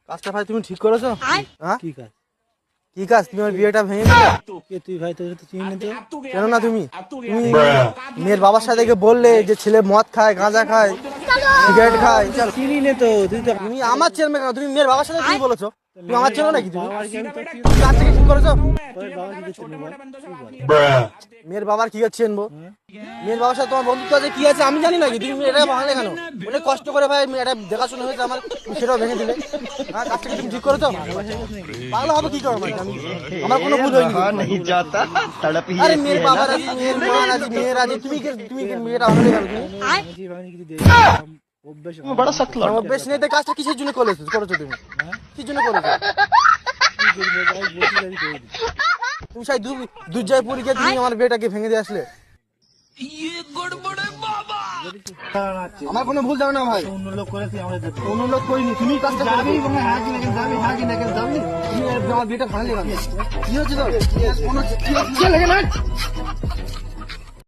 কাজটা ভাই তুমি ঠিক করেছো? কি কাজ? কি কাজ? তুমি আমার বিয়েটা ভেঙে দিলে। তুই ভাই তোকে তো চিনি তো। কেন না তুমি মেয়ের বাবার সাথে গিয়ে বললে যে ছেলে মদ খায়, গাঁজা খায়, সিগারেট খায়। চিনি নে তো তুই তো। তুমি আমার ছেলে মেয়ে কেন? তুমি মেয়ের বাবার সাথে কি বলেছো? তুমি আমার ছেলে নাকি? তুমি কাজটা কি ঠিক করেছো? মেয়ের বাবার কি আছে চেনবো? মেয়ের বাবার সাথে তোমার বন্ধুত্ব আছে, কি আছে আমি জানি নাকি? তুমি এটা ভাঙলে কেন? অনেক কষ্ট করে ভাই এটা দেখাশোনা হয়েছে আমার, তুমি সেটাও ভেঙে দিলে। কাজটা কি তুমি ঠিক করেছো? ভালো হবে কি করো? আমার কোনো ভুল হয়নি। আরে মেয়ের বাবার আছে, মেয়ের মা আছে, মেয়ের আছে, তুমি মেয়েটা ভাঙলে কেন? অভ্যেস নেই তো কাজটা কিসের জন্য করেছো তুমি? কি জন্য করেছো? তুমি সেই দুর্জয়পুরে গিয়ে তুমি আমার বিয়েটাকে ভেঙে দিয়ে আসলে। আমার কোনো ভুল জানো না ভাই। অন্য লোক করেছি আমাদের। অন্য লোক করিনি, তুমি কাজটা যাবি আমার বিয়েটা ভাঙলে কেন? কি হচ্ছে তো? কোনো কি লেগে না?